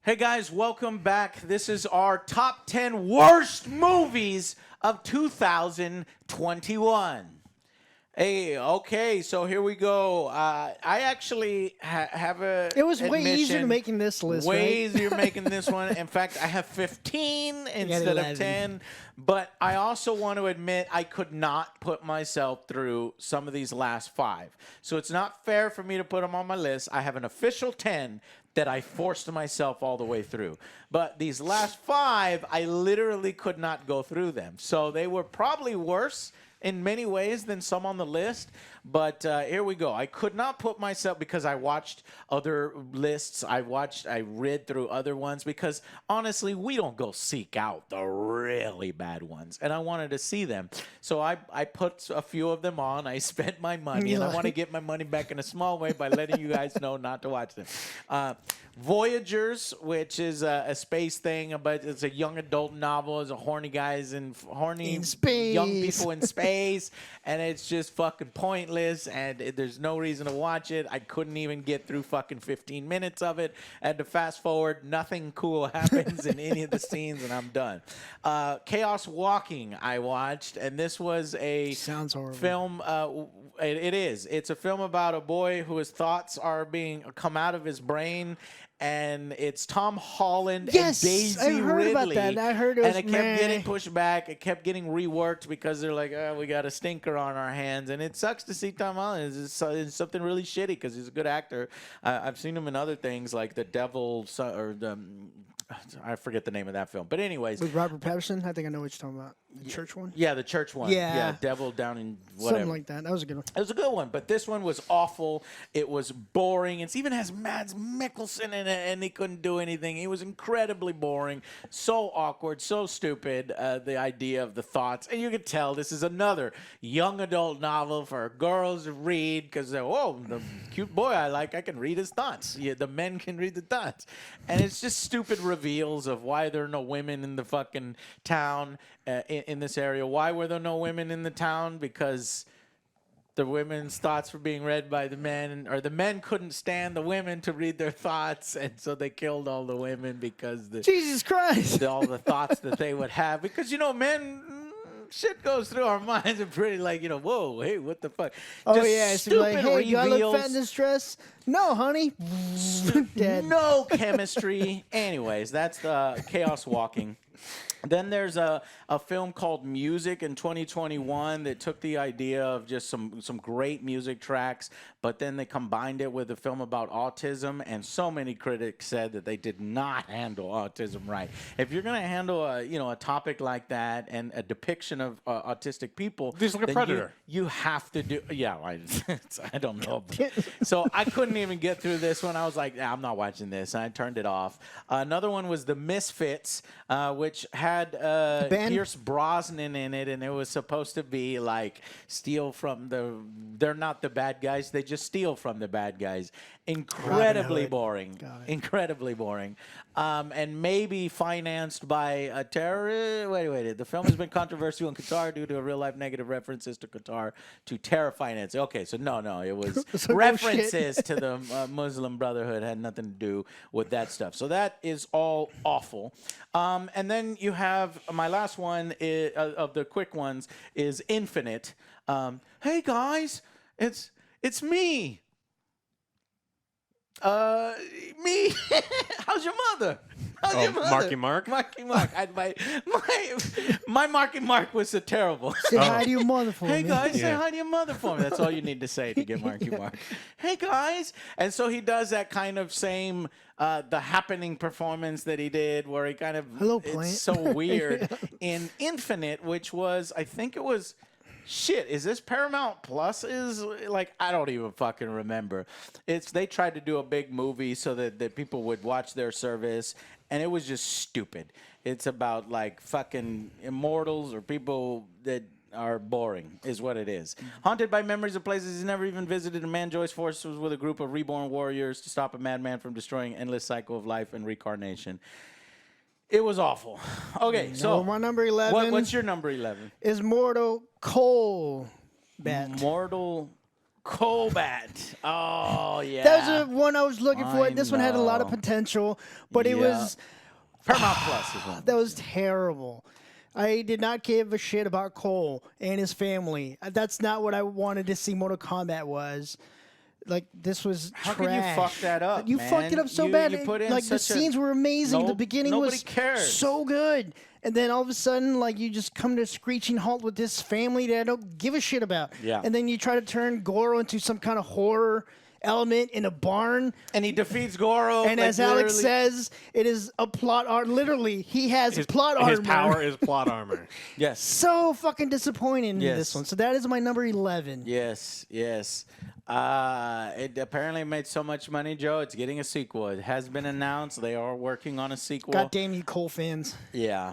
Hey guys, welcome back. This is our top 10 worst movies of 2021. Hey, okay, so here we go. I actually have a. It was way easier admission. making this list, Way right? easier making this one. In fact, I have 15 instead of 11. 10. But I also want to admit I could not put myself through some of these last 5. So it's not fair for me to put them on my list. I have an official 10 that I forced myself all the way through. But these last 5, I literally could not go through them. So they were probably worse in many ways than some on the list. But here we go. I could not put myself, because I watched other lists. I read through other ones, because honestly, we don't go seek out the really bad ones. And I wanted to see them. So I put a few of them on. I spent my money. And I want to get my money back in a small way by letting you guys know not to watch them. Voyagers, which is a space thing, but it's a young adult novel. It's a horny guys and horny young people in space, and it's just fucking pointless. And there's no reason to watch it. I couldn't even get through fucking 15 minutes of it. I had to fast forward. Nothing cool happens in any of the scenes, and I'm done. Chaos Walking, I watched, and this was a film. It is. It's a film about a boy whose thoughts are being come out of his brain. And it's Tom Holland and Daisy I heard Ridley. about that. I heard it was, and it kept getting pushed back. It kept getting reworked because they're like, oh, we got a stinker on our hands. And it sucks to see Tom Holland. It's something really shitty because he's a good actor. I've seen him in other things like The Devil or the... I forget the name of that film. But anyways. With Robert Pattinson? I think I know what you're talking about. The church one? Yeah, the church one. Yeah, Devil Down in whatever. Something like that. That was a good one. It was a good one, but this one was awful. It was boring. It even has Mads Mikkelsen in it, and he couldn't do anything. He was incredibly boring, so awkward, so stupid, the idea of the thoughts. And you could tell this is another young adult novel for girls to read because, oh, the cute boy I like, I can read his thoughts. Yeah, the men can read the thoughts. And it's just stupid reveals of why there are no women in the fucking town in this area. Why were there no women in the town? Because the women's thoughts were being read by the men, or the men couldn't stand the women to read their thoughts, and so they killed all the women because Jesus Christ, all the thoughts that they would have. Because men. Shit goes through our minds and pretty whoa, hey, what the fuck? Oh, just yeah. Stupid like, hey, reveals. do I look fat in this dress? No, honey. Dead. No chemistry. Anyways, that's the Chaos Walking. Then there's a film called Music in 2021 that took the idea of just some great music tracks, but then they combined it with a film about autism, and so many critics said that they did not handle autism right. If you're going to handle a topic like that and a depiction of autistic people, just like a predator. You have to do. Yeah, I don't know. So I couldn't even get through this one. I was like, I'm not watching this, and I turned it off. Another one was The Misfits, which had Pierce Brosnan in it, and it was supposed to be like steal from they're not the bad guys, they just steal from the bad guys. Incredibly boring. Incredibly boring. And maybe financed by a terrorist. Wait. The film has been controversial in Qatar due to real-life negative references to Qatar to terror financing. Okay, so no. It was references to the Muslim Brotherhood. Had nothing to do with that stuff. So that is all awful. And then you have my last one of the quick ones is Infinite. Hey, guys, it's me. Me. How's your mother? How's your mother? Marky Mark? Marky Mark. My Marky Mark was so terrible. Say hi to your mother for me. Hey, guys, say hi to your mother for me. That's all you need to say to get Marky Mark. Hey, guys. And so he does that kind of same The Happening performance that he did where he kind of... Hello, plant. It's so weird. In Infinite, which was, I think it was... Shit, is this Paramount Plus? I don't even fucking remember. They tried to do a big movie so that people would watch their service, and it was just stupid. It's about fucking immortals or people that are boring, is what it is. Haunted by memories of places he's never even visited, a man joins forces with a group of reborn warriors to stop a madman from destroying an endless cycle of life and reincarnation. It was awful. Okay, so my number 11. What's your number 11? Is Mortal Kombat. Mortal Combat. Oh yeah. That was the one I was looking for. I This one had a lot of know. potential, but it Yeah. was Paramount Plus is one. that was terrible. I did not give a shit about Cole and his family. That's not what I wanted to see Mortal Kombat was. Like, this was How trash. can you fuck that up, You man? fucked it up so You- bad. you put in like, the such a- scenes were amazing. The No- beginning nobody was cares. so good. And then all of a sudden, like, you just come to a screeching halt with this family that I don't give a shit about. Yeah. And then you try to turn Goro into some kind of horror element in a barn. And he defeats Goro. And like, as Alex literally- says, it is a plot art. Literally, he has plot His armor. power is plot armor. yes, So fucking disappointing in Yes. this one. So that is my number 11. yes. It apparently made so much money, Joe. It's getting a sequel. It has been announced. They are working on a sequel. God damn you, Cole fans. Yeah.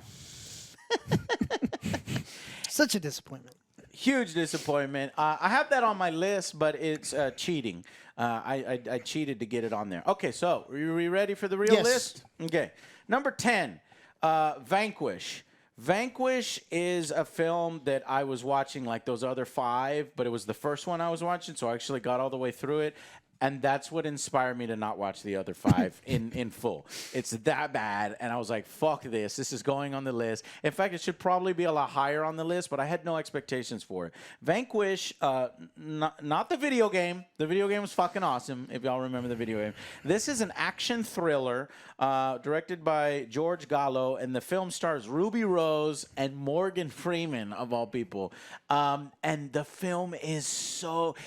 Such a disappointment. Huge disappointment. I have that on my list, but it's cheating. I cheated to get it on there. Okay, so are we ready for the real Yes. list? Okay. Number 10, Vanquish. Vanquish is a film that I was watching like those other 5, but it was the first one I was watching, so I actually got all the way through it. And that's what inspired me to not watch the other 5 in full. It's that bad. And I was like, fuck this. This is going on the list. In fact, it should probably be a lot higher on the list, but I had no expectations for it. Vanquish, not the video game. The video game was fucking awesome, if y'all remember the video game. This is an action thriller directed by George Gallo, and the film stars Ruby Rose and Morgan Freeman, of all people. And the film is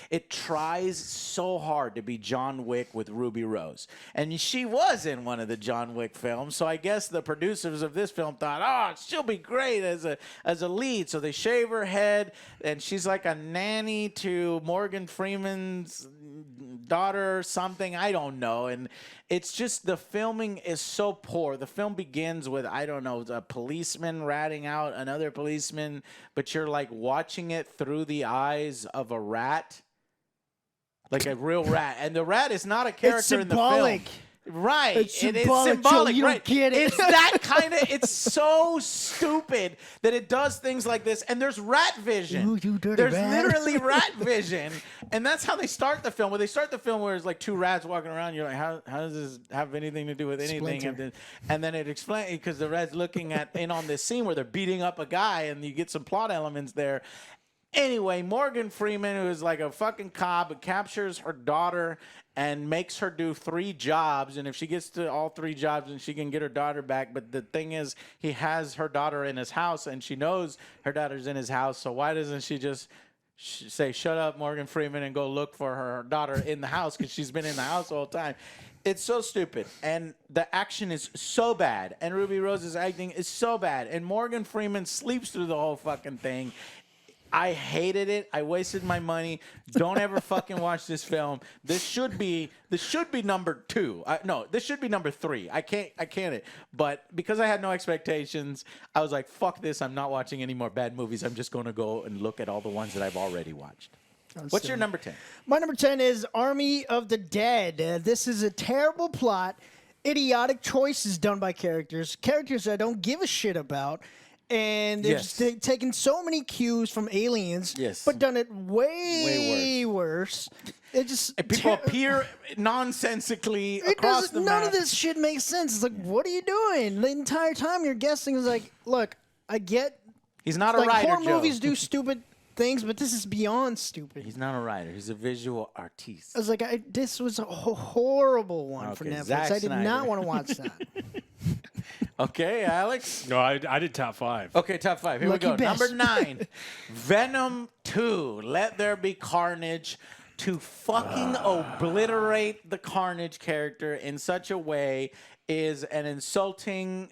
it tries so hard to be John Wick with Ruby Rose. And she was in one of the John Wick films, so I guess the producers of this film thought, oh, she'll be great as a lead. So they shave her head, and she's like a nanny to Morgan Freeman's daughter or something. I don't know. And it's just the filming is so poor. The film begins with, I don't know, a policeman ratting out another policeman, but you're like watching it through the eyes of a rat. Like a real rat. And the rat is not a character in the symbolic. film. Right. It's It is symbolic, symbolic. Joe, you don't right. get it. It's that kind of, it's so stupid that it does things like this. And there's rat vision. Ooh, you dirty there's rat. literally rat vision. And that's how they start the film. Where they start the film where it's like 2 rats walking around. You're like, how does this have anything to do with anything? Splinter. And then it explains, because the rat's looking in on this scene where they're beating up a guy, and you get some plot elements there. Anyway, Morgan Freeman, who is like a fucking cop, captures her daughter and makes her do 3 jobs. And if she gets to all 3 jobs, then she can get her daughter back. But the thing is, he has her daughter in his house, and she knows her daughter's in his house. So why doesn't she just say, shut up, Morgan Freeman, and go look for her daughter in the house, because she's been in the house the whole time? It's so stupid. And the action is so bad. And Ruby Rose's acting is so bad. And Morgan Freeman sleeps through the whole fucking thing. I hated it. I wasted my money. Don't ever fucking watch this film. This should be number 2. No, this should be number 3. I can't. But because I had no expectations, I was like, fuck this. I'm not watching any more bad movies. I'm just going to go and look at all the ones that I've already watched. What's your number 10? My number 10 is Army of the Dead. This is a terrible plot, idiotic choices done by characters I don't give a shit about. And they've Yes. taken so many cues from Aliens, Yes. but done it way worse. It just And people appear nonsensically across the none map. of this shit makes sense. It's like, what are you doing? The entire time you're guessing is like, look, I get He's not a like writer, horror Joe. movies do stupid things, but this is beyond stupid. He's not a writer. He's a visual artiste. I was like, this was a horrible one for Okay, Netflix. Zack I did Snyder. not want to watch that. Okay, Alex? No, I did top 5. Okay, top 5. Here Lucky we go. best. Number 9, Venom 2. Let There Be Carnage. To fucking obliterate the Carnage character in such a way is an insulting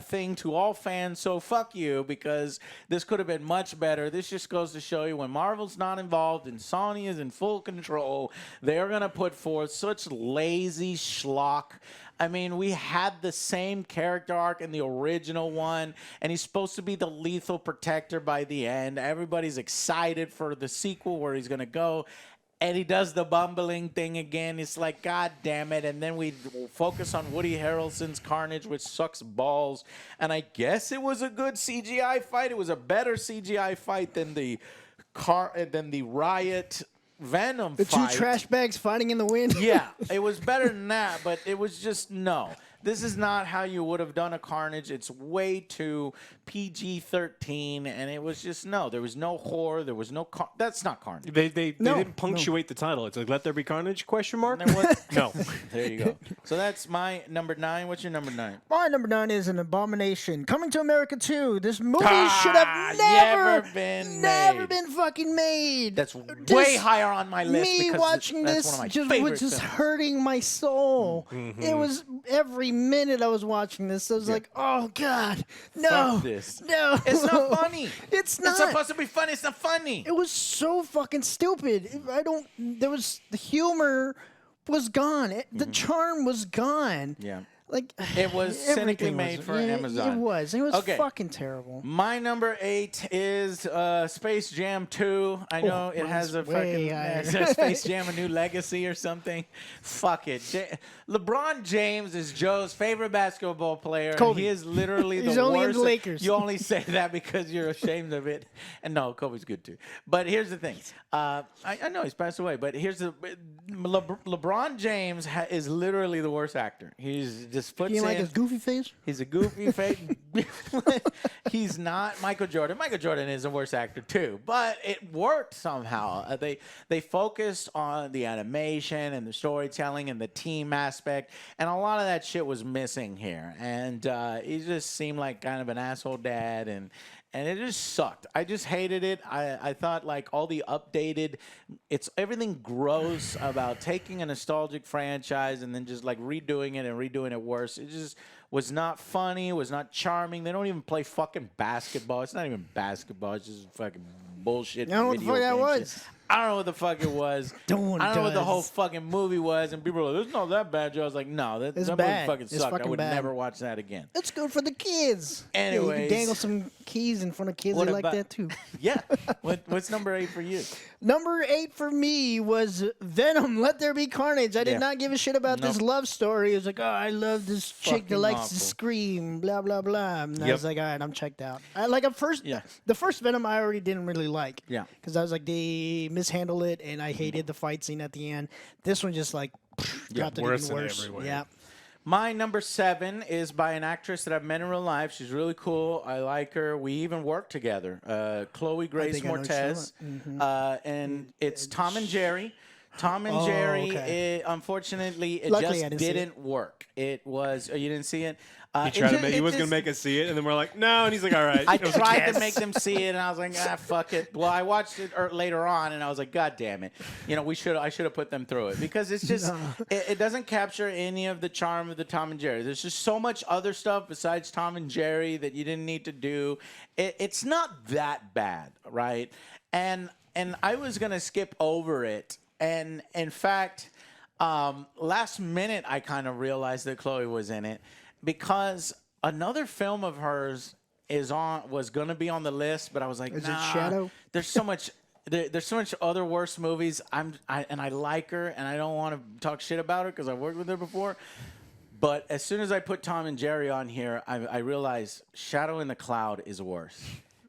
thing to all fans. So fuck you, because this could have been much better. This just goes to show you when Marvel's not involved and Sony is in full control, they're going to put forth such lazy schlock. I mean, we had the same character arc in the original one, and he's supposed to be the lethal protector by the end. Everybody's excited for the sequel where he's going to go. And he does the bumbling thing again. It's like, God damn it. And then we focus on Woody Harrelson's Carnage, which sucks balls. And I guess it was a good CGI fight. It was a better CGI fight than the Riot Venom The fight. two trash bags fighting in the wind. Yeah, it was better than that, but it was just no. This is not how you would have done a Carnage. It's way too PG-13, and it was just no. There was no horror. There was no. That's not Carnage. They No, didn't punctuate the title. It's like "Let There Be Carnage?" Question mark. There was- No. There you go. So that's my number 9. What's your number 9? My number 9 is an abomination. Coming to America 2. This movie should have never been made. been fucking made. That's Just way higher on my list. Me because watching that's this one of my just favorite was just films. hurting my soul. Mm-hmm. It was every minute I was watching this. I was like, oh God, no, Fuck this. no, It's not funny. It's not. It's supposed to be funny. It's not funny. It was so fucking stupid. The humor was gone. The charm was gone. Yeah. Like It was cynically everything made was- for yeah, Amazon. It was. It was Okay. fucking terrible. My number 8 is Space Jam 2. I know it has a mine's way fucking higher. Space Jam: A New Legacy or something. Fuck it. LeBron James is Joe's favorite basketball player. and Kobe. He is literally He's the only in worst. the Lakers. You only say that because you're ashamed of it. And no, Kobe's good too. But here's the thing. I know he's passed away, but here's the LeBron James is literally the worst actor. He's just puts You in like his goofy face? He's a goofy face. He's not Michael Jordan. Michael Jordan is a worse actor too, but it worked somehow. They focused on the animation and the storytelling and the team aspect, and a lot of that shit was missing here. And he just seemed like kind of an asshole dad, and it just sucked. I just hated it. I thought like all the updated, it's everything gross about taking a nostalgic franchise and then just like redoing it worse. It just was not funny. It was not charming. They don't even play fucking basketball. It's not even basketball. It's just fucking bullshit. You know what the video fuck that game was? shit. I don't know what the fuck it was. No one I don't know what the does. whole fucking movie was. And people were like, it's not that bad, Joe. I was like, no, that It's movie bad. fucking It's sucked. I fucking would bad. never watch that again. It's good for the kids. Yeah, you Anyways. can dangle some keys in front of kids. What They like about- that too. Yeah. What's number 8 for you? Number 8 for me was Venom. Let There Be Carnage. I did Yeah. not give a shit about this Nope. love story. It was like, oh, I love this chick that Fucking likes awful. to scream, blah blah blah. And I Yep. was like, all right, I'm checked out. The first Venom I already didn't really like. Yeah. Because I was like, they mishandled it, and I hated the fight scene at the end. This one just like dropped it worse even in worse. every way. Yeah. My number 7 is by an actress that I've met in real life. She's really cool. I like her. We even worked together. Chloe Grace think I know what you're Moretz. And it's Tom and Jerry. Tom and Oh, Jerry, okay. Unfortunately, it Luckily, I just didn't see it. didn't work. It was, you didn't see it? He tried to make. He was gonna make us see it, and then we're like, no. And he's like, all right. I It was a tried guess. to make them see it, and I was like, fuck it. Well, I watched it later on, and I was like, God damn it. You know, I should have put them through it because it's just, it doesn't capture any of the charm of the Tom and Jerry. There's just so much other stuff besides Tom and Jerry that you didn't need to do. It's not that bad, right? And I was gonna skip over it, and in fact, last minute I kind of realized that Chloe was in it. Because another film of hers was going to be on the list, but I was like, Is it nah. Shadow? There's so much. There's so much other worse movies. I like her, and I don't want to talk shit about her because I've worked with her before. But as soon as I put Tom and Jerry on here, I realized Shadow in the Cloud is worse.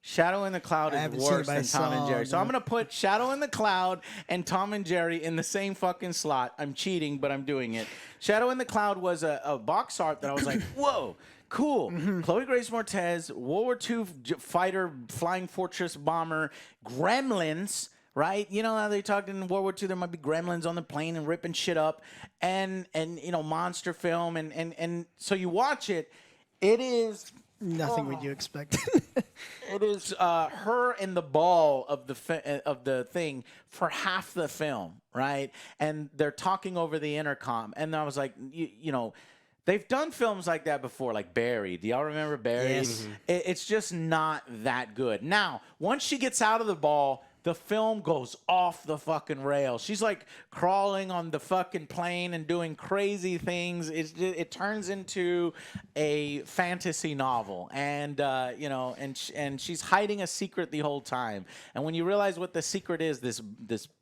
Shadow in the Cloud is haven't seen it, worse but I than Tom and saw Jerry. So the- I'm going to put Shadow in the Cloud and Tom and Jerry in the same fucking slot. I'm cheating, but I'm doing it. Shadow in the Cloud was a box art that I was like, whoa, cool. Chloe Grace Moretz, World War II fighter, flying fortress bomber, Gremlins. Right, you know how they talked in World War II. There might be gremlins on the plane and ripping shit up, and you know, monster film, and so you watch it. It is Nothing would you expect. it is her in the ball of the thing for half the film, right? And they're talking over the intercom, and I was like, you know. They've done films like that before, like Barry. Do y'all remember Barry? Yes. It's just not that good. Now, once she gets out of the ball, the film goes off the fucking rails. She's like crawling on the fucking plane and doing crazy things. It turns into a fantasy novel, and you know, and she's hiding a secret the whole time. And when you realize what the secret is, this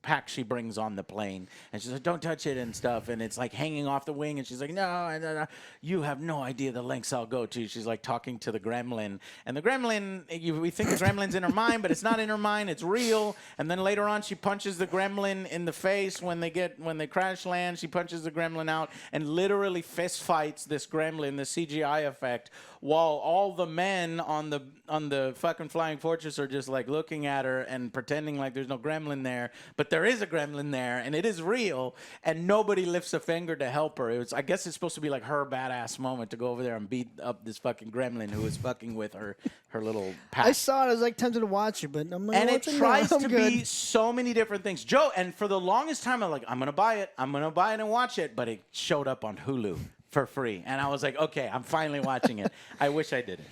pack she brings on the plane, and she's like, "Don't touch it" and stuff, and it's like hanging off the wing, and she's like, "No, you have no idea the lengths I'll go to." She's like talking to the gremlin, and the gremlin, we think the gremlin's in her mind, but it's not in her mind. It's real. real. And then later on, she punches the gremlin in the face when they crash land. She punches the gremlin out and literally fist fights this gremlin, the CGI effect, while all the men on the fucking flying fortress are just like looking at her and pretending like there's no gremlin there, but there is a gremlin there and it is real, and nobody lifts a finger to help her. I guess it's supposed to be like her badass moment to go over there and beat up this fucking gremlin who is fucking with her little pack. I saw it. I was like tempted to watch it, but I'm like, And it tries to good. be so many different things. Joe, and for the longest time, I'm like, I'm going to buy it and watch it. But it showed up on Hulu for free. And I was like, okay, I'm finally watching it. I wish I didn't.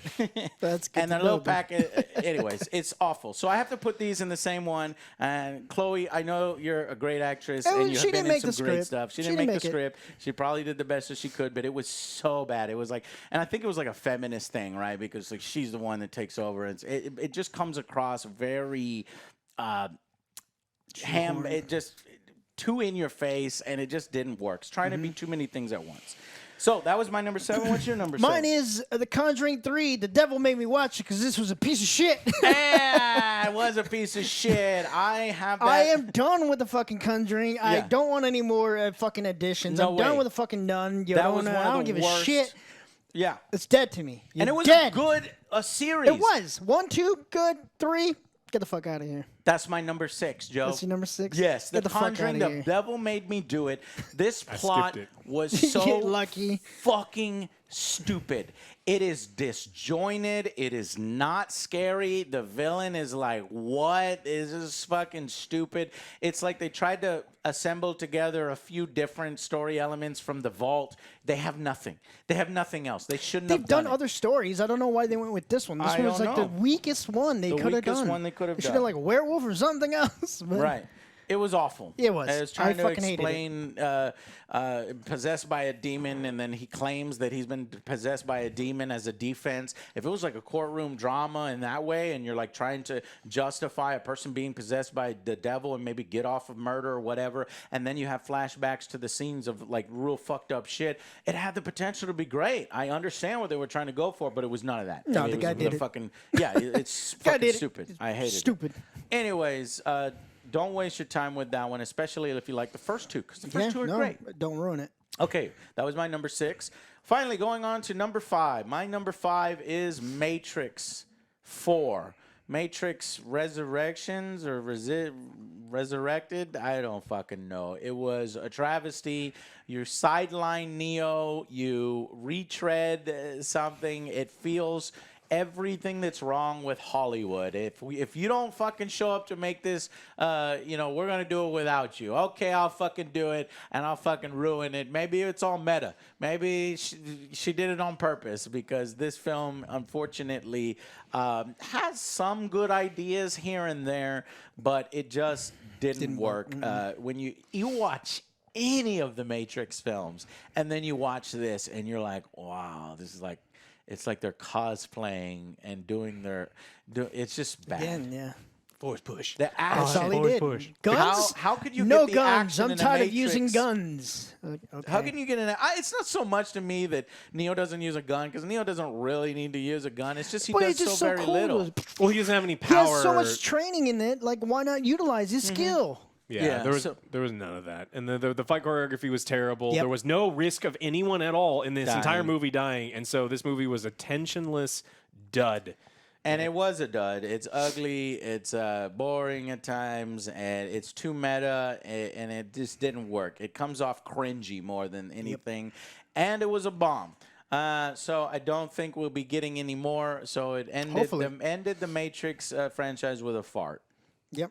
That's good. And a little packet. Anyways, it's awful. So I have to put these in the same one. And Chloe, I know you're a great actress. And you have been in some great stuff. She didn't make the script. She probably did the best that she could. But it was so bad. It was like, and I think it was like a feminist thing, right? Because like she's the one that takes over. It just comes across very it just too in your face, and it just didn't work. It's trying to be too many things at once. So that was my number 7. What's your number 7? Mine is The Conjuring 3. The devil made me watch it because this was a piece of shit. Yeah, it was a piece of shit. I am done with the fucking Conjuring. I don't want any more fucking additions. I'm done with the fucking Nun. I don't give a shit. Yeah. It's dead to me. And it was dead. a series. It was. 1, 2, good. 3. Get the fuck out of here. That's my number 6, Joe. That's your number 6? Yes. Get The Conjuring, the devil made me do it. This plot was so lucky. Fucking stupid. It is disjointed. It is not scary. The villain is like, what? This is fucking stupid. It's like they tried to assemble together a few different story elements from the vault. They have nothing. They have nothing else. They shouldn't have done They've done other stories. I don't know why they went with this one. This one was like the weakest one they could have done. The weakest one they could have done. They should have like a werewolf or something else. But right. It was awful. It was. I was trying to fucking explain possessed by a demon, and then he claims that he's been possessed by a demon as a defense. If it was like a courtroom drama in that way, and you're like trying to justify a person being possessed by the devil and maybe get off of murder or whatever, and then you have flashbacks to the scenes of like real fucked up shit, it had the potential to be great. I understand what they were trying to go for, but it was none of that. No, the guy did it. Fucking, yeah, it's fucking stupid. I hate it. Stupid. Anyways, don't waste your time with that one, especially if you like the first two, because the first two are great. Don't ruin it. Okay, that was my number 6. Finally, going on to number 5. My number 5 is Matrix 4. Matrix Resurrections or Resurrected? I don't fucking know. It was a travesty. You sideline Neo. You retread something. It feels everything that's wrong with Hollywood. If you don't fucking show up to make this, we're gonna do it without you. Okay, I'll fucking do it, and I'll fucking ruin it. Maybe it's all meta. Maybe she did it on purpose, because this film, unfortunately, has some good ideas here and there, but it just didn't work. When you watch any of the Matrix films, and then you watch this, and you're like, wow, this is like. It's like they're cosplaying and doing it's just bad. Again, yeah. Force push. The action. That's all he did. Push. Guns? How could you no get the guns. action I'm in the tired of Matrix? using guns. Okay. How can you get in? It's not so much to me that Neo doesn't use a gun, because Neo doesn't really need to use a gun. It's just he does so very little. Well, he doesn't have any He power. has so much training in it. Like, why not utilize his skill? Yeah, there was none of that, and the fight choreography was terrible. Yep. There was no risk of anyone at all in this entire movie dying, and so this movie was a tensionless dud. And it was a dud. It's ugly. It's boring at times, and it's too meta, and it just didn't work. It comes off cringy more than anything, and it was a bomb. So I don't think we'll be getting any more. So it ended the Matrix franchise with a fart. Yep.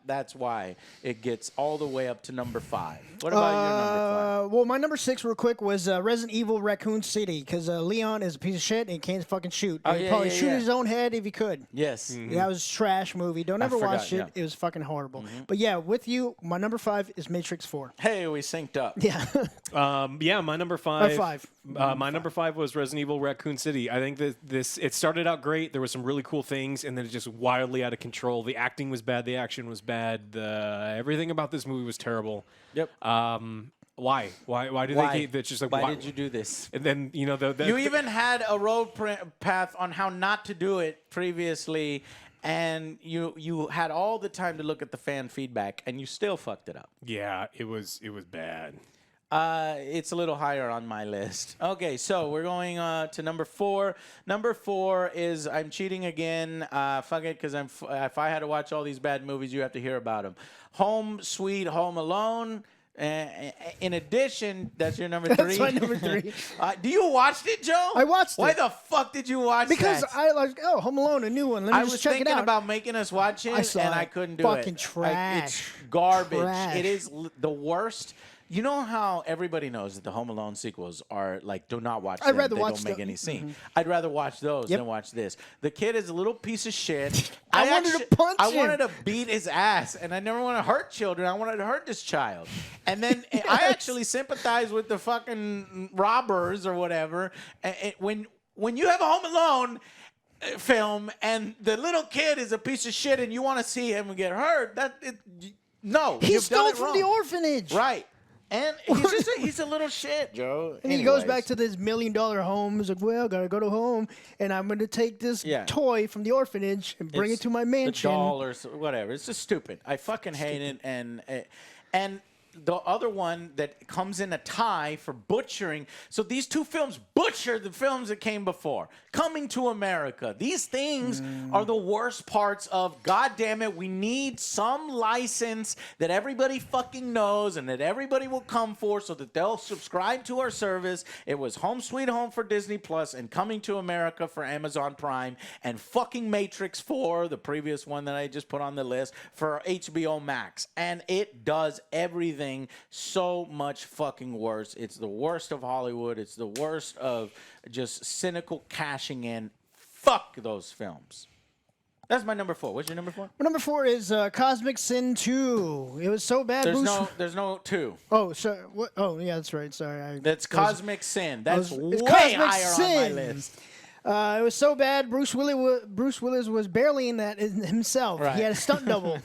That's why it gets all the way up to number 5. What about your number 5? Well, my number 6, real quick, was Resident Evil Raccoon City, because Leon is a piece of shit and he can't fucking shoot. He'd probably shoot his own head if he could. Yes. Mm-hmm. That was a trash movie. Don't ever watch it. Yeah. It was fucking horrible. Mm-hmm. But yeah, with you, my number 5 is Matrix 4. Hey, we synced up. Yeah. My number 5. My number 5 was Resident Evil Raccoon City. I think that it started out great. There were some really cool things, and then it just wildly out of control. The acting was bad. The action was bad. Everything about this movie was terrible. Yep. Why? Why did they? It's just like why did you do this? And then you even had a road path on how not to do it previously, and you had all the time to look at the fan feedback, and you still fucked it up. Yeah, it was bad. It's a little higher on my list. Okay, so we're going to number 4. Number 4 is I'm cheating again. Fuck it, because if I had to watch all these bad movies, you have to hear about them. Home Sweet Home Alone. In addition, that's your number 3. That's my number 3. Do you watch it, Joe? I watched Why it. the fuck did you watch Because that? I like, Home Alone, a new one. Let me I just was check it thinking out. about making us watch it, I saw and I it. couldn't do Fucking it. trash. It's garbage. Trash. It is the worst. You know how everybody knows that the Home Alone sequels are like, do not watch them. I'd rather they watch don't make the- any scene. I'd rather watch those than watch this. The kid is a little piece of shit. I wanted to punch I him. wanted to beat his ass, and I never want to hurt children. I wanted to hurt this child. And then I actually sympathize with the fucking robbers or whatever. When you have a Home Alone film and the little kid is a piece of shit and you want to see him get hurt, no, He you've stole done it from wrong. the orphanage. Right. And he's a little shit, Joe. And he goes back to this $1 million home. He's like, well, gotta go to home, and I'm gonna take this toy from the orphanage and bring it to my mansion. The doll or whatever. It's just stupid. I fucking hate it. And the other one that comes in a tie for butchering. So these two films butcher the films that came before. Coming to America. These things are the worst parts of, God damn it, we need some license that everybody fucking knows and that everybody will come for so that they'll subscribe to our service. It was Home Sweet Home for Disney Plus and Coming to America for Amazon Prime and fucking Matrix 4, the previous one that I just put on the list, for HBO Max. And it does everything so much fucking worse. It's the worst of Hollywood. It's the worst of just cynical cashing in. Fuck those films. That's my number 4. What's your number 4? My number 4 is Cosmic Sin 2. It was so bad. There's no 2. Oh, so what? Oh, yeah, that's right. Sorry. That's Cosmic Sin. That's it's way Cosmic higher on my Sin. list. It was so bad. Bruce Willis was barely in that himself. Right. He had a stunt double.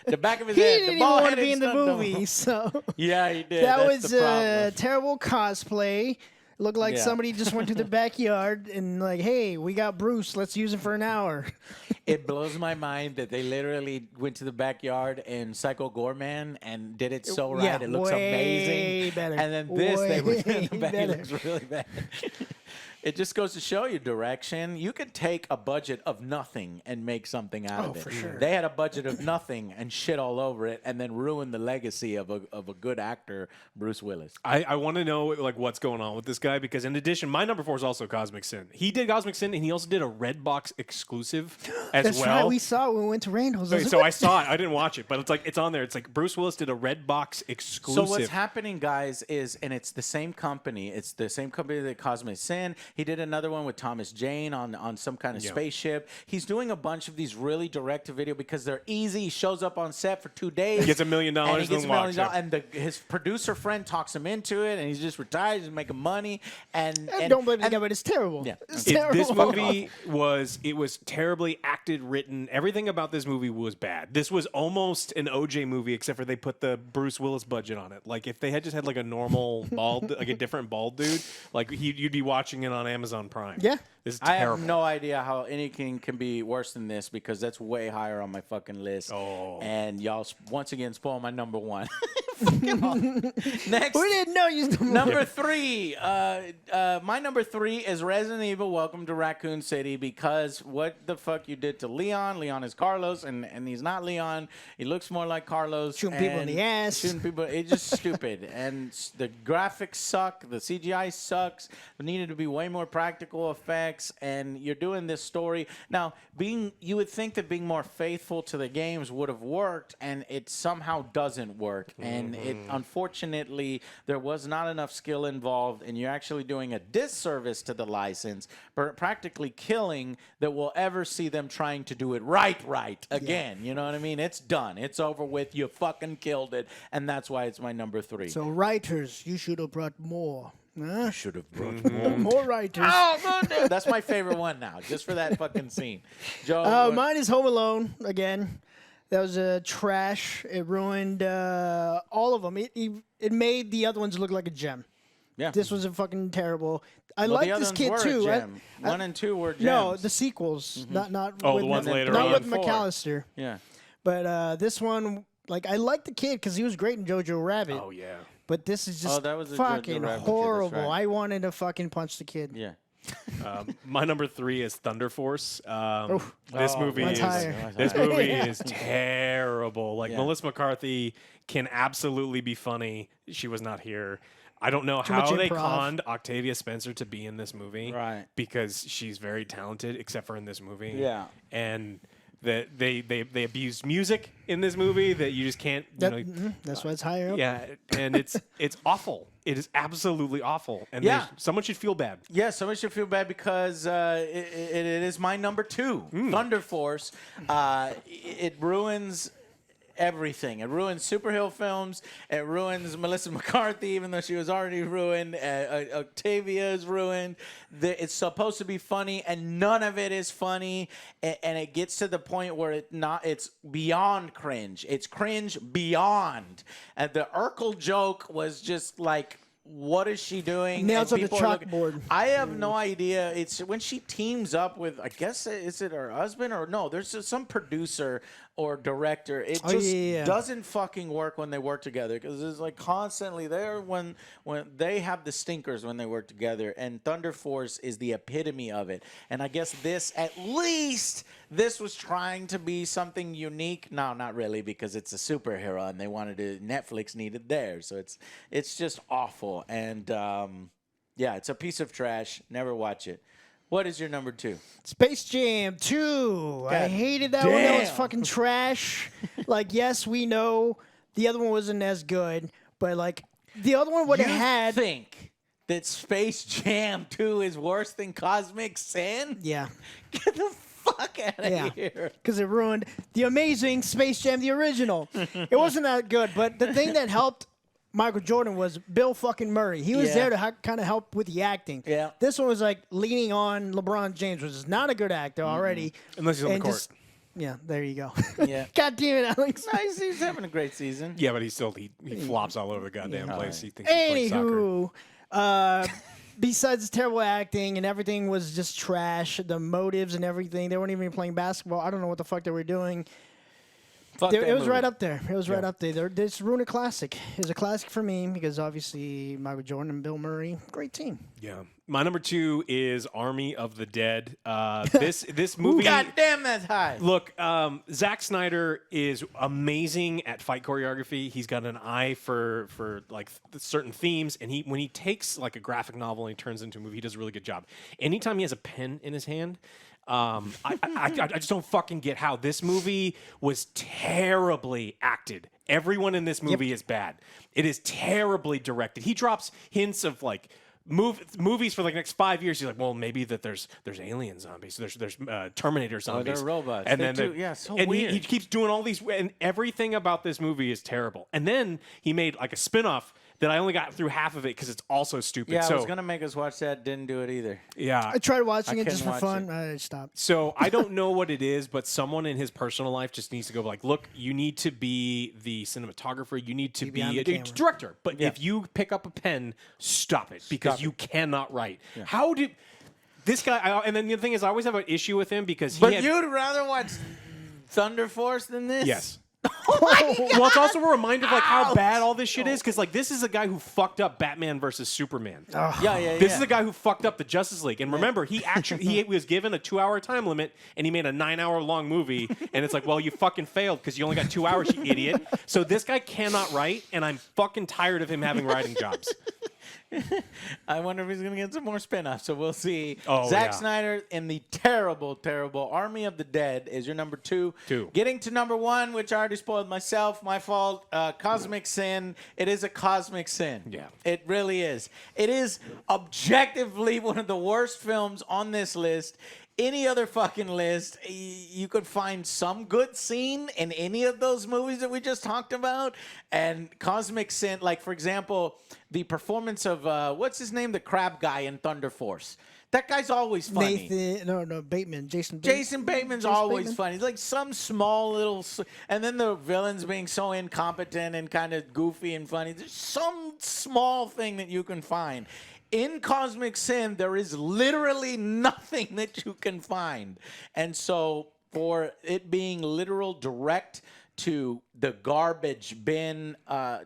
The back of his He head. didn't the even bald want to headed be in the stunt double. movie. So Yeah, he did. that That's was the problem. terrible cosplay. Looked like Yeah. somebody just went to the backyard and like, hey, we got Bruce. Let's use him for an hour. It blows my mind that they literally went to the backyard in Psycho Gorman and did it so right. Yeah, It looks way amazing. better. And then this, they went in the Way back. It better. looks really bad. It just goes to show you direction. You could take a budget of nothing and make something out of it. for sure. They had a budget of nothing and shit all over it, and then ruin the legacy of a good actor, Bruce Willis. I want to know like what's going on with this guy because in addition, my number 4 is also Cosmic Sin. He did Cosmic Sin and he also did a Redbox exclusive as That's well. right. We saw it when we went to Randall's. Okay, so I saw it. I didn't watch it, but it's on there. It's like Bruce Willis did a Redbox exclusive. So what's happening, guys, is, and it's the same company. It's the same company that Cosmic Sin. He did another one with Thomas Jane on some kind of spaceship. He's doing a bunch of these really direct-to-video because they're easy. He shows up on set for 2 days. He gets $1 million and he gets and $1 walks. million, and his producer friend talks him into it, and he's just retired. He's making money. And don't blame the guy, but it's terrible. Yeah. It's It- terrible. This movie was terribly acted, written. Everything about this movie was bad. This was almost an OJ movie, except for they put the Bruce Willis budget on it. Like if they had just had like a normal bald, like a different bald dude, like you'd be watching it on Amazon Prime. Yeah. This is I terrible. have no idea how anything can be worse than this because that's way higher on my fucking list. Oh. And y'all once again spoil my number 1. Fucking hell. Next. We didn't know you. Number 3. My number 3 is Resident Evil Welcome to Raccoon City because what the fuck you did to Leon. Leon is Carlos, and he's not Leon. He looks more like Carlos. Shooting people in the ass. Shooting people. It's just stupid. And the graphics suck. The CGI sucks. There needed to be way more practical effects. And you're doing this story. Now, you would think that being more faithful to the games would have worked, and it somehow doesn't work. And it, unfortunately, there was not enough skill involved, and you're actually doing a disservice to the license, but practically killing that we'll ever see them trying to do it right again. You know what I mean? It's done. It's over with. You fucking killed it, and that's why it's my number 3. So writers, you should have brought more. Huh? should have brought more. More writers. Oh, no. That's my favorite one now, just for that fucking scene. Joe, what- Mine is Home Alone again. That was trash. It ruined all of them. It made the other ones look like a gem. Yeah. This was a fucking terrible. I Well, like the other this ones kid were a too. gem. 1 and 2 were gems. No, the sequels, not Oh, with the ones later not on. with 4. McAllister. Yeah. But this one, like, I like the kid because he was great in Jojo Rabbit. Oh yeah. But this is just that was a Jojo fucking Rabbit kid, that's horrible. right. I wanted to fucking punch the kid. Yeah. My number 3 is Thunder Force. This movie mine's is higher. this movie Yeah. is terrible. Like Yeah. Melissa McCarthy can absolutely be funny. She was not here. I don't know much how they improv. conned Octavia Spencer to be in this movie, Right. Because she's very talented, except for in this movie. Yeah. And that they abused music in this movie that you just can't. That's why it's higher up. Yeah, and it's awful. It is absolutely awful. And Yeah. someone should feel bad. Yeah, somebody should feel bad because it is my number 2, Thunder Force. It ruins everything. It ruins superhero films. It ruins Melissa McCarthy, even though she was already ruined. Octavia is ruined. It's supposed to be funny, and none of it is funny. And it gets to the point where it's beyond cringe. It's cringe beyond. And the Urkel joke was just like, what is she doing? Nails And on the people are looking- chalkboard. I have no idea. It's when she teams up with, I guess, is it her husband or no? There's some producer or director. It just yeah. doesn't fucking work when they work together because it's like constantly there when they have the stinkers when they work together. And Thunder Force is the epitome of it. And I guess at least this was trying to be something unique. No, not really, because it's a superhero and Netflix needed theirs. So it's just awful. And yeah, it's a piece of trash. Never watch it. What is your number 2? Space Jam 2. I God hated that one. That was damn. fucking trash. Like, yes, we know the other one wasn't as good, but like the other one would have had. Think that Space Jam 2 is worse than Cosmic Sin? Yeah. Get the fuck out of Yeah, here. because it ruined the amazing Space Jam, the original. It wasn't that good, but the thing that helped Michael Jordan was Bill fucking Murray. He was Yeah. there to kind of help with the acting. Yeah. This one was like leaning on LeBron James, which is not a good actor already. Unless he's on the And court. just- yeah, there you go. Yeah. God damn it, Alex. Nice, he's having a great season. Yeah, but he flops all over the goddamn place. He thinks he's playing soccer. Anywho, besides the terrible acting and everything was just trash, the motives and everything, they weren't even playing basketball. I don't know what the fuck they were doing. Fuck It that was movie. right up there. It was right up there. They just ruined a classic. It was a classic for me because obviously Michael Jordan and Bill Murray, great team. Yeah. My number 2 is Army of the Dead. This movie. God damn, that's high. Look, Zack Snyder is amazing at fight choreography. He's got an eye for like certain themes, and when he takes like a graphic novel and he turns it into a movie, he does a really good job. Anytime he has a pen in his hand, I just don't fucking get how this movie was terribly acted. Everyone in this movie is bad. It is terribly directed. He drops hints of like movies for like the next 5 years. He's like, well, maybe that there's alien zombies, there's Terminator zombies, they're robots. and They then do- yeah, so and weird. He keeps doing all these, and everything about this movie is terrible. And then he made like a spin-off that I only got through half of it because it's also stupid. Yeah, so I was going to make us watch that. Didn't do it either. yeah, I tried watching I it just for couldn't watch fun. I stopped. so I don't know what it is, but someone in his personal life just needs to go like, look, you need to be the cinematographer. You need to be behind a the camera. director. But if you pick up a pen, stop it because you cannot write. How did this guy? And then the thing is, I always have an issue with him because he But had, you'd rather watch Thunder Force than this? yes. Well, it's also a reminder of like how bad all this shit is because like this is a guy who fucked up Batman versus Superman. Yeah. This is a guy who fucked up the Justice League. And remember, he was given a 2-hour time limit and he made a 9-hour long movie. And it's like, well, you fucking failed because you only got 2 hours, you idiot. So this guy cannot write, and I'm fucking tired of him having writing jobs. I wonder if he's going to get some more spin-offs, so we'll see. Oh, Zack yeah. Snyder in the terrible, terrible Army of the Dead is your number 2. Getting to number 1, which I already spoiled myself. My fault. Cosmic Sin. It is a cosmic sin. Yeah. It really is. It is objectively one of the worst films on this list. Any other fucking list, you could find some good scene in any of those movies that we just talked about. And Cosmic Sin, like, for example, the performance of what's his name, the crab guy in Thunder Force. That guy's always funny. Bateman. Jason Bateman's always funny. Like some small little, and then the villains being so incompetent and kind of goofy and funny. There's some small thing that you can find. In Cosmic Sin, there is literally nothing that you can find. And so for it being literal direct to the garbage bin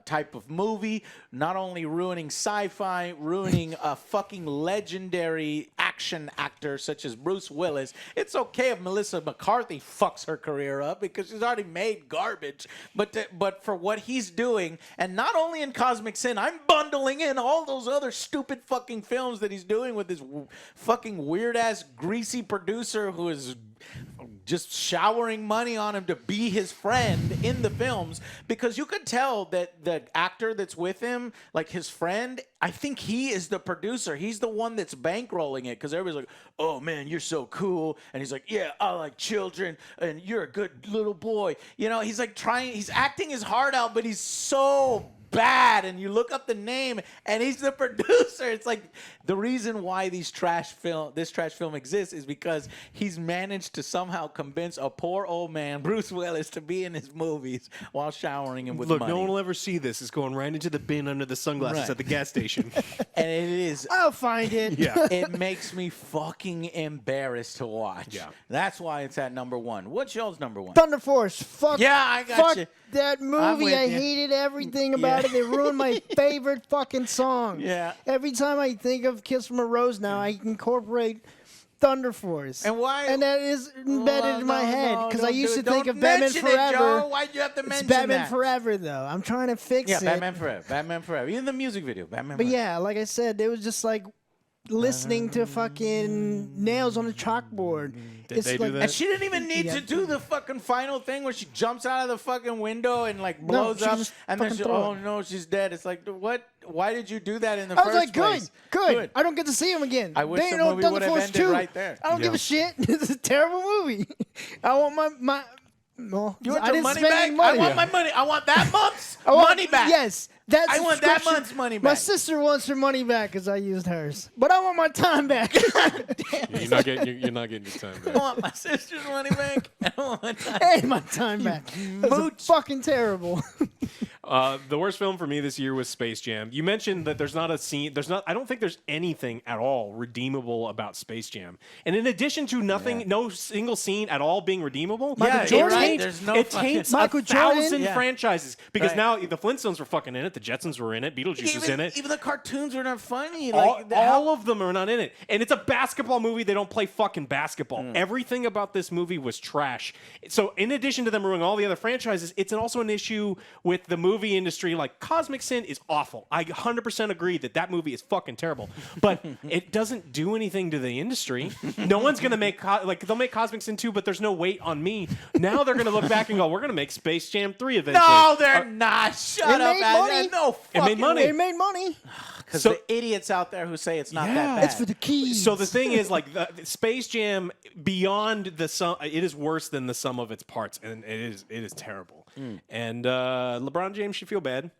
type of movie, not only ruining sci-fi, ruining a fucking legendary action actor such as Bruce Willis. It's okay if Melissa McCarthy fucks her career up because she's already made garbage. But for what he's doing, and not only in Cosmic Sin, I'm bundling in all those other stupid fucking films that he's doing with this fucking weird-ass greasy producer who is just showering money on him to be his friend in the films, because you could tell that the actor that's with him, like his friend, I think he is the producer. He's the one that's bankrolling it, because everybody's like, oh man, you're so cool. And he's like, yeah, I like children and you're a good little boy. You know, he's like he's acting his heart out, but he's so bad. And you look up the name and he's the producer. It's like the reason why this trash film exists is because he's managed to somehow convince a poor old man, Bruce Willis, to be in his movies while showering him with money. Look, no one will ever see this. It's going right into the bin under the sunglasses at the gas station. And it is. I'll find it. Yeah. It makes me fucking embarrassed to watch. Yeah. That's why it's at number one. What's y'all's number one? Thunder Force. Fuck. Yeah, I got fuck you. That movie. with I you. hated everything about it. They ruined my favorite fucking song. Yeah. Every time I think of Kiss from a Rose now, I incorporate Thunder Force. And why? And that is embedded in my head because I used to think don't of Batman mention it, Forever. Joe. Why'd you have to It's mention Batman that? Forever, though. I'm trying to fix Yeah, it. Batman Forever. Batman Forever. Even the music video, Batman But Forever. yeah, like I said, it was just like listening to fucking nails on a chalkboard. Did they do like, that? And she didn't even need Yeah. to do the fucking final thing where she jumps out of the fucking window and like No, blows she up, just and then fucking she, throw oh it. no, she's dead. It's like, what? Why did you do that in the I first was like, place? good. I don't get to see him again. I wish They the don't movie Thunder would have Force ended 2. right there. I don't give Yeah. a shit. It's a terrible movie. I want my well, You want I your didn't money spend back? any money. I want my money. I want that month's I want- money back. Yes, that's I want that subscription. month's money My back. sister wants her money back because I used hers, but I want my time back. You're not getting your time I back. want my sister's money back. I want my time. and my time back. That's mooch. fucking terrible. The worst film for me this year was Space Jam. You mentioned that there's not a scene. I don't think there's anything at all redeemable about Space Jam. And in addition to nothing, no single scene at all being redeemable, Yeah, you're right. taints, There's no it fucking- taints Michael 1,000 Jordan? Yeah. franchises because Right. now the Flintstones were fucking in it, the Jetsons were in it, Beetlejuice was in it. Even the cartoons were not funny. All, Like all of them are not in it. And it's a basketball movie. They don't play fucking basketball. Everything about this movie was trash. So in addition to them ruining all the other franchises, it's also an issue with the movie industry. Like Cosmic Sin is awful. I 100% agree that movie is fucking terrible. But it doesn't do anything to the industry. No one's going to make, they'll make Cosmic Sin 2, but there's no weight on me. Now they're going to look back and go, we're going to make Space Jam 3 eventually. no, they're not. Shut It up, made man. money. No It fucking made money. They made money. Because So- the idiots out there who say it's not Yeah. that bad. It's for the keys. So the thing is, like, the Space Jam, beyond the sum, it is worse than the sum of its parts, and it is terrible. And LeBron James should feel bad.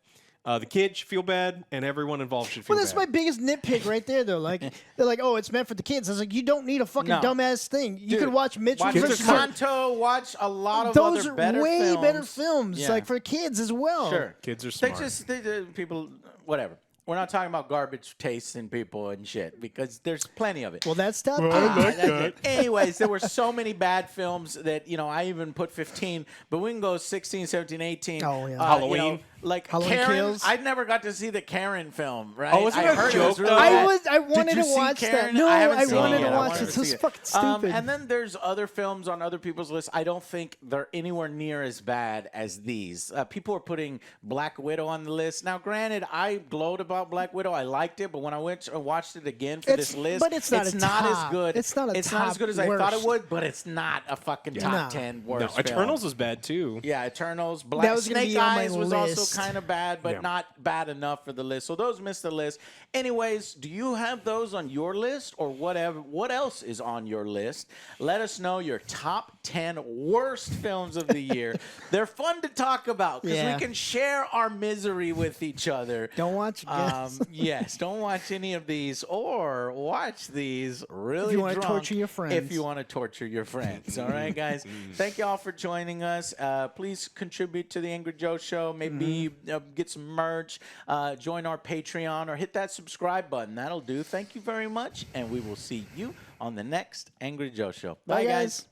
The kid should feel bad, and everyone involved should feel Well, that's my bad. biggest nitpick right there, though. Like, they're like, "Oh, it's meant for the kids." I was like, "You don't need a fucking No. dumbass thing. You Dude, could watch Mitchell watch versus Kanto, watch a lot of Those other are better way films. better films, Yeah. like for kids as well." Sure. Kids are They smart. people, whatever. We're not talking about garbage tastes in people and shit because there's plenty of it. Well, that's tough. That's it. Anyways, there were so many bad films that, I even put 15, but we can go 16, 17, 18. Oh, yeah. Halloween. Like Halloween Karen, Kills. I never got to see the Karen film, right? Oh, wasn't I it a heard joke, was really though? bad. I wanted Did you to see watch Karen? that. No, haven't I seen wanted yet. to I watch wanted it. to So see it's fucking stupid. And then there's other films on other people's lists. I don't think they're anywhere near as bad as these. People are putting Black Widow on the list. Now, granted, I glowed about Black Widow. I liked it, but when I went and watched it again for this list, but it's not a as top. good. It's not a as top good as I thought it worst. would, but it's not a fucking top No. 10 No, worst film. Eternals was bad too. Yeah, Eternals. That was gonna Snake be on my Eyes was also list. kind of bad, but Yeah. not bad enough for the list. So those missed the list. Anyways, do you have those on your list or whatever? What else is on your list? Let us know your top 10 worst films of the year. They're fun to talk about because Yeah. we can share our misery with each other. Don't watch. Yes, don't watch any of these or watch these really If you wanna drunk torture your friends. If you want to torture your friends. All right, guys. Thank you all for joining us. Please contribute to the Angry Joe Show. Maybe get some merch, join our Patreon, or hit that subscribe button. That'll do. Thank you very much, and we will see you on the next Angry Joe Show. Bye, Bye guys. guys.